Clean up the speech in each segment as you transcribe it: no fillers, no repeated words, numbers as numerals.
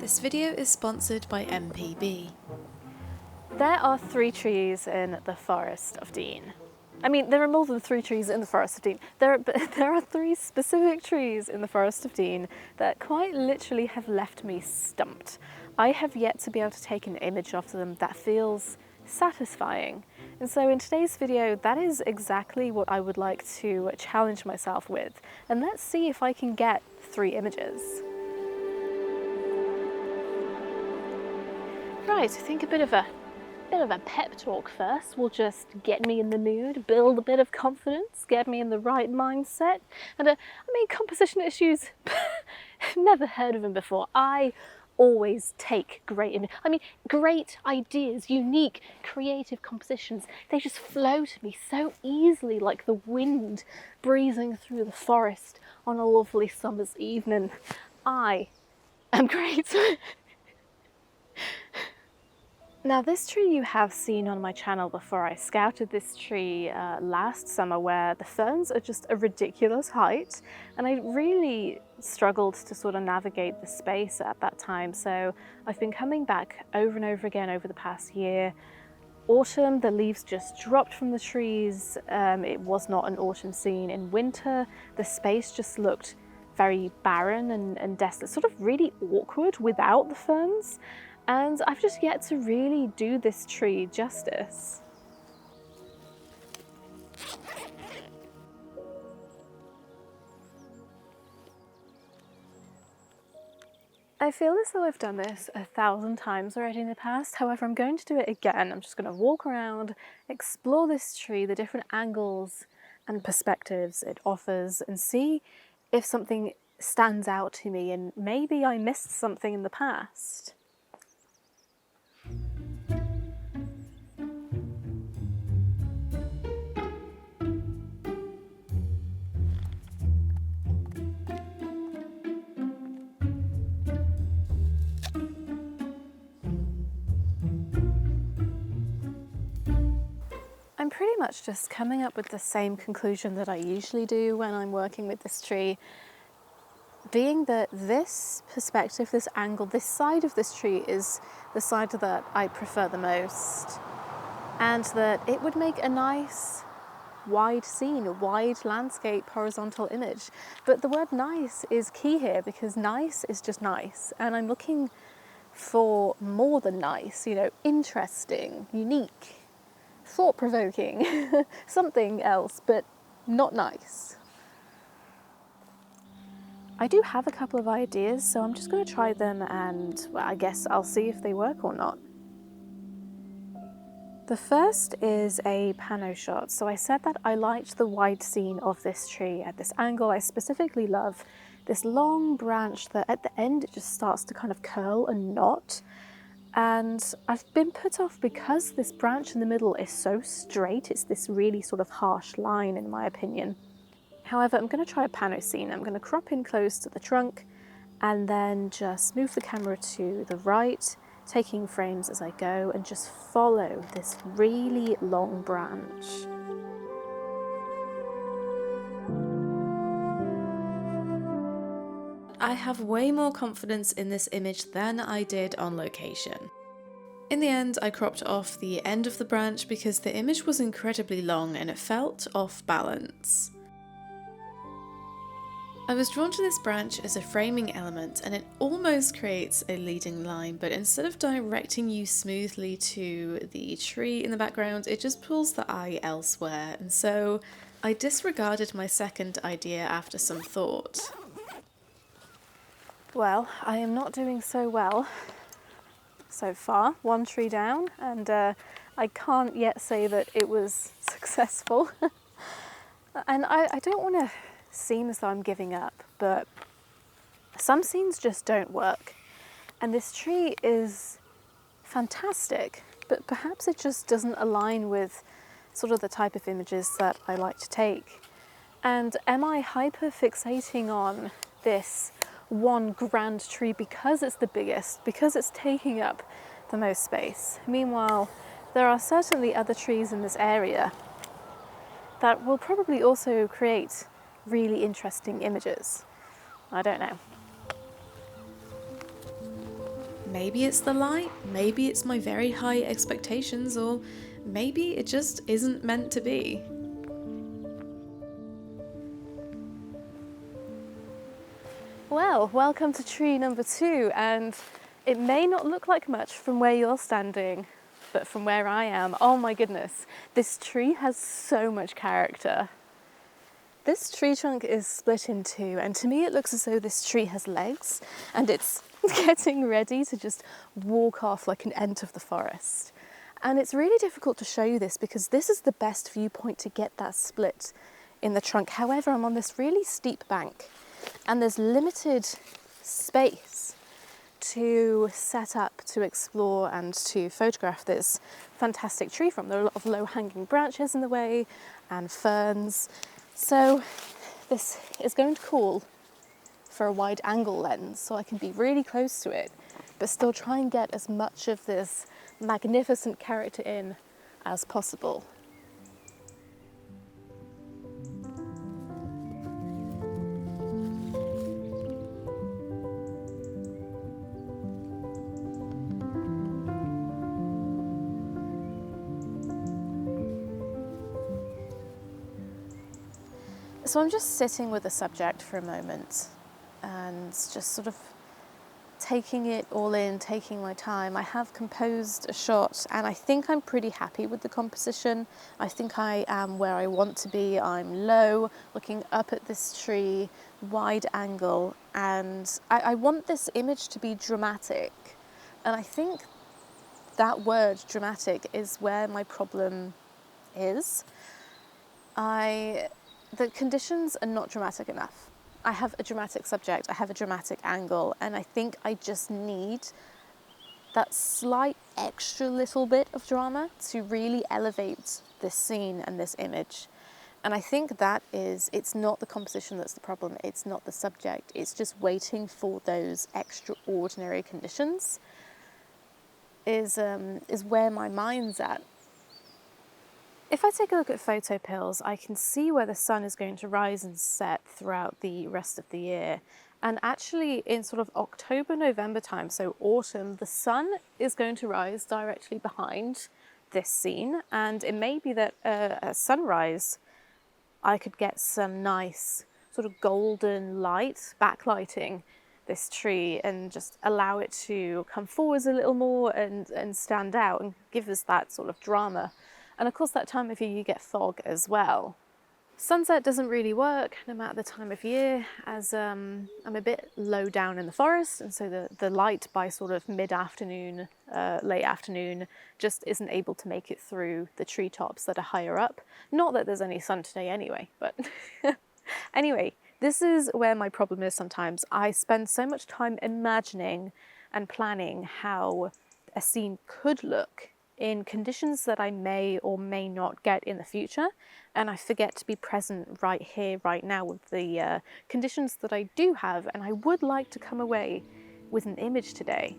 This video is sponsored by MPB. There are 3 trees in the Forest of Dean. I mean, there are more than 3 trees in the Forest of Dean. There are 3 specific trees in the Forest of Dean that quite literally have left me stumped. I have yet to be able to take an image of them that feels satisfying. And so in today's video, that is exactly what I would like to challenge myself with. And let's see if I can get 3 images. Right, I think a bit of a pep talk first will just get me in the mood, build a bit of confidence, get me in the right mindset. And I mean, composition issues, never heard of them before. I always take great ideas, unique, creative compositions. They just flow to me so easily, like the wind breezing through the forest on a lovely summer's evening. I am great. Now, this tree you have seen on my channel before. I scouted this tree last summer where the ferns are just a ridiculous height, and I really struggled to sort of navigate the space at that time. So I've been coming back over and over again over the past year. Autumn, the leaves just dropped from the trees. It was not an autumn scene. In winter, the space just looked very barren and desolate, sort of really awkward without the ferns. And I've just yet to really do this tree justice. I feel as though I've done this 1,000 times already in the past. However, I'm going to do it again. I'm just going to walk around, explore this tree, the different angles and perspectives it offers, and see if something stands out to me and maybe I missed something in the past. I'm pretty much just coming up with the same conclusion that I usually do when I'm working with this tree, being that this perspective, this angle, this side of this tree is the side that I prefer the most, and that it would make a nice wide scene, a wide landscape horizontal image. But the word nice is key here, because nice is just nice, and I'm looking for more than nice, interesting, unique, thought-provoking, something else, but not nice. I do have a couple of ideas, so I'm just going to try them and, well, I guess I'll see if they work or not. The first is a pano shot. So I said that I liked the wide scene of this tree at this angle. I specifically love this long branch that at the end it just starts to kind of curl and knot. And I've been put off because this branch in the middle is so straight. It's this really sort of harsh line, in my opinion. However, I'm going to try a pano scene. I'm going to crop in close to the trunk and then just move the camera to the right, taking frames as I go, and just follow this really long branch. I have way more confidence in this image than I did on location. In the end, I cropped off the end of the branch because the image was incredibly long and it felt off balance. I was drawn to this branch as a framing element, and it almost creates a leading line, but instead of directing you smoothly to the tree in the background, it just pulls the eye elsewhere, and so I disregarded my second idea after some thought. Well, I am not doing so well so far. 1 tree down, and I can't yet say that it was successful. And I don't want to seem as though I'm giving up, but some scenes just don't work. And this tree is fantastic, but perhaps it just doesn't align with sort of the type of images that I like to take. And am I hyper fixating on this one grand tree because it's the biggest, because it's taking up the most space? Meanwhile, there are certainly other trees in this area that will probably also create really interesting images. I don't know. Maybe it's the light, maybe it's my very high expectations, or maybe it just isn't meant to be. Well, welcome to tree number 2, and it may not look like much from where you're standing, but from where I am, oh my goodness, this tree has so much character. This tree trunk is split in two, and to me it looks as though this tree has legs and it's getting ready to just walk off like an ent of the forest. And it's really difficult to show you this because this is the best viewpoint to get that split in the trunk. However, I'm on this really steep bank and there's limited space to set up, to explore and to photograph this fantastic tree from. There are a lot of low-hanging branches in the way and ferns. So this is going to call for a wide angle lens so I can be really close to it, but still try and get as much of this magnificent character in as possible. So I'm just sitting with the subject for a moment and just sort of taking it all in, taking my time. I have composed a shot and I think I'm pretty happy with the composition. I think I am where I want to be. I'm low, looking up at this tree, wide angle, and I want this image to be dramatic. And I think that word, dramatic, is where my problem is. The conditions are not dramatic enough. I have a dramatic subject, I have a dramatic angle, and I think I just need that slight extra little bit of drama to really elevate this scene and this image. And I think that is, it's not the composition that's the problem, it's not the subject, it's just waiting for those extraordinary conditions is where my mind's at. If I take a look at photo pills, I can see where the sun is going to rise and set throughout the rest of the year. And actually in sort of October, November time, so autumn, the sun is going to rise directly behind this scene. And it may be that at sunrise, I could get some nice sort of golden light backlighting this tree and just allow it to come forwards a little more and stand out and give us that sort of drama. And of course that time of year you get fog as well. Sunset doesn't really work no matter the time of year, as I'm a bit low down in the forest, and so the light by sort of mid-afternoon, late afternoon, just isn't able to make it through the treetops that are higher up. Not that there's any sun today anyway, but anyway, this is where my problem is sometimes. I spend so much time imagining and planning how a scene could look in conditions that I may or may not get in the future, and I forget to be present right here, right now with the conditions that I do have, and I would like to come away with an image today.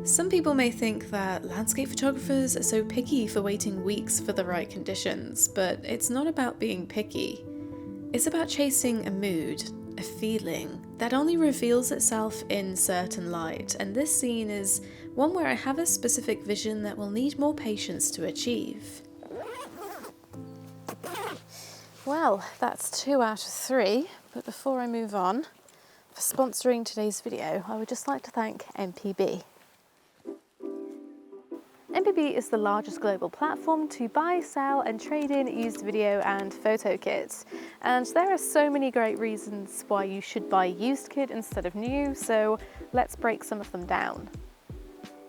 Some people may think that landscape photographers are so picky for waiting weeks for the right conditions, but it's not about being picky. It's about chasing a mood, a feeling that only reveals itself in certain light, and this scene is one where I have a specific vision that will need more patience to achieve. Well, that's 2 out of 3, but before I move on, for sponsoring today's video, I would just like to thank MPB. MPB is the largest global platform to buy, sell and trade in used video and photo kits. And there are so many great reasons why you should buy a used kit instead of new, so let's break some of them down.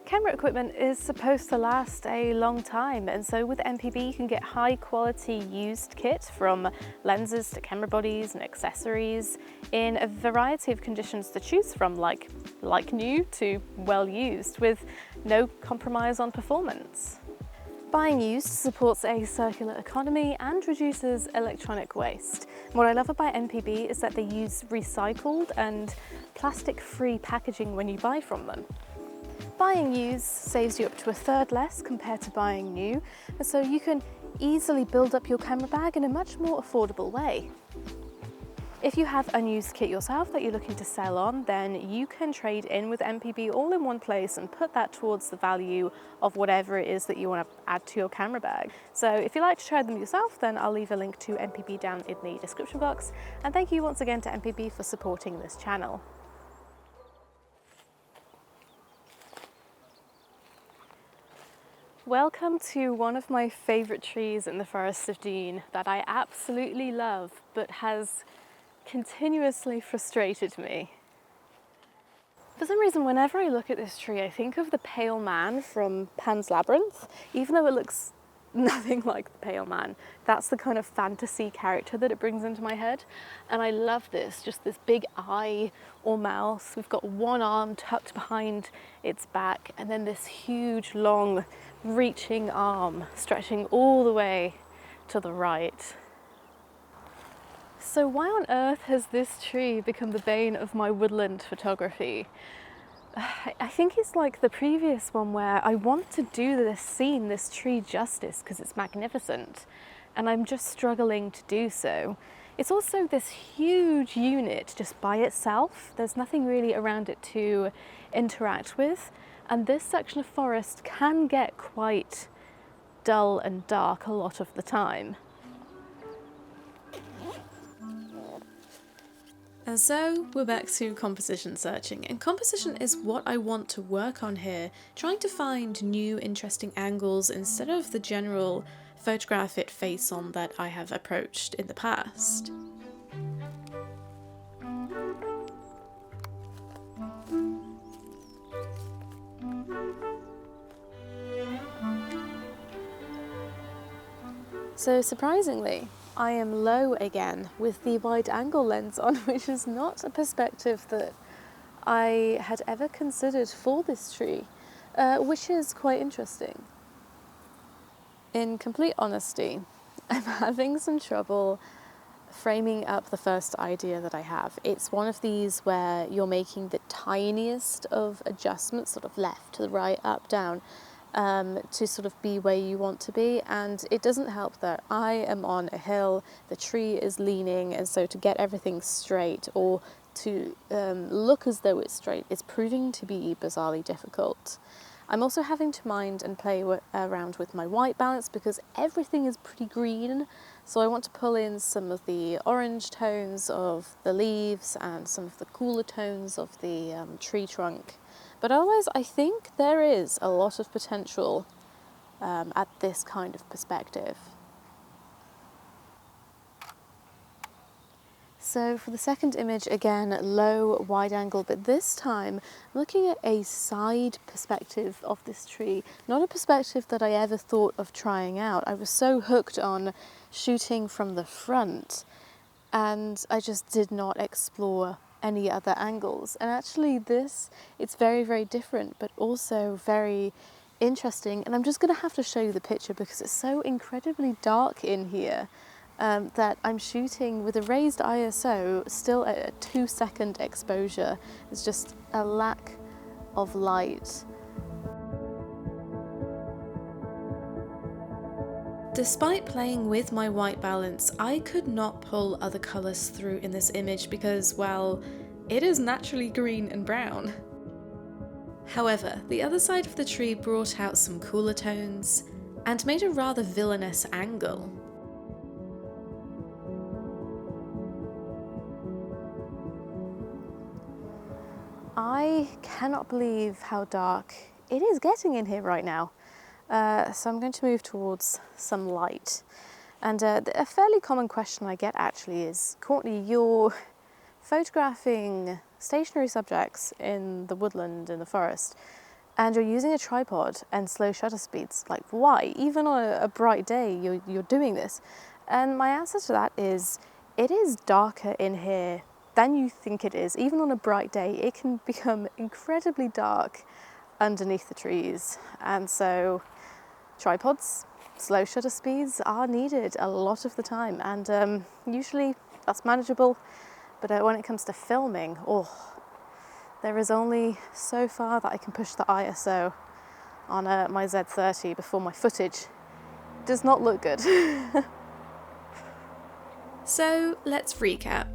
Camera equipment is supposed to last a long time, and so with MPB you can get high quality used kit from lenses to camera bodies and accessories in a variety of conditions to choose from, like new to well used, with no compromise on performance. Buying used supports a circular economy and reduces electronic waste. What I love about MPB is that they use recycled and plastic-free packaging when you buy from them. Buying used saves you up to 1/3 less compared to buying new, and so you can easily build up your camera bag in a much more affordable way. If you have unused kit yourself that you're looking to sell on, then you can trade in with MPB all in one place and put that towards the value of whatever it is that you want to add to your camera bag. So if you'd like to try them yourself, then I'll leave a link to MPB down in the description box. And thank you once again to MPB for supporting this channel. Welcome to one of my favourite trees in the Forest of Dean that I absolutely love, but has continuously frustrated me. For some reason, whenever I look at this tree, I think of the Pale Man from Pan's Labyrinth, even though it looks nothing like the Pale Man. That's the kind of fantasy character that it brings into my head. And I love this, just this big eye or mouth. We've got one arm tucked behind its back, and then this huge, long, reaching arm stretching all the way to the right. So why on earth has this tree become the bane of my woodland photography? I think it's like the previous one where I want to do this scene, this tree justice, because it's magnificent, and I'm just struggling to do so. It's also this huge unit just by itself. There's nothing really around it to interact with, and this section of forest can get quite dull and dark a lot of the time. And so we're back to composition searching, and composition is what I want to work on here, trying to find new interesting angles instead of the general photograph it face on that I have approached in the past. So surprisingly, I am low again with the wide angle lens on, which is not a perspective that I had ever considered for this tree, which is quite interesting. In complete honesty, I'm having some trouble framing up the first idea that I have. It's one of these where you're making the tiniest of adjustments, sort of left to the right, up, down, to sort of be where you want to be, and it doesn't help that I am on a hill, the tree is leaning, and so to get everything straight or to look as though it's straight is proving to be bizarrely difficult. I'm also having to mind and play around with my white balance because everything is pretty green, so I want to pull in some of the orange tones of the leaves and some of the cooler tones of the tree trunk. But otherwise, I think there is a lot of potential at this kind of perspective. So for the second image, again, low, wide angle, but this time I'm looking at a side perspective of this tree, not a perspective that I ever thought of trying out. I was so hooked on shooting from the front, and I just did not explore any other angles. And actually it's very, very different, but also very interesting. And I'm just going to have to show you the picture because it's so incredibly dark in here that I'm shooting with a raised ISO still at a 2-second exposure. It's just a lack of light. Despite playing with my white balance, I could not pull other colours through in this image because, well, it is naturally green and brown. However, the other side of the tree brought out some cooler tones and made a rather villainous angle. I cannot believe how dark it is getting in here right now. So I'm going to move towards some light. And a fairly common question I get actually is, Courtney, you're photographing stationary subjects in the woodland, in the forest, and you're using a tripod and slow shutter speeds. Like, why? Even on a bright day, you're doing this. And my answer to that is, it is darker in here than you think it is. Even on a bright day, it can become incredibly dark underneath the trees. And so tripods, slow shutter speeds are needed a lot of the time, and usually that's manageable, but when it comes to filming, there is only so far that I can push the ISO on my Z30 before my footage does not look good. So let's recap.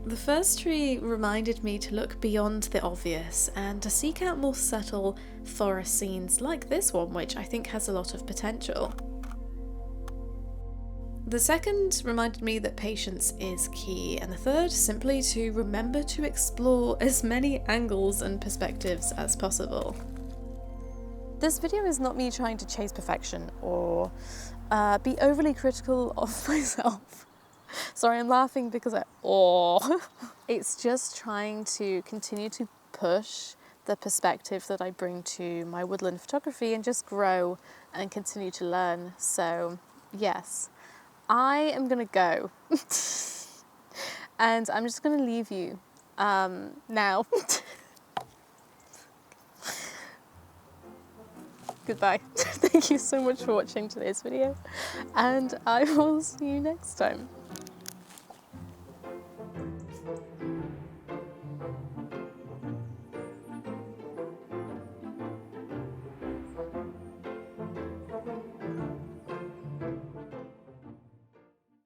The first tree reminded me to look beyond the obvious and to seek out more subtle forest scenes like this one, which I think has a lot of potential. The second reminded me that patience is key, and the third simply to remember to explore as many angles and perspectives as possible. This video is not me trying to chase perfection or be overly critical of myself. Sorry, I'm laughing because it's just trying to continue to push the perspective that I bring to my woodland photography and just grow and continue to learn. So yes, I am gonna go and I'm just gonna leave you now. Goodbye. Thank you so much for watching today's video, and I will see you next time.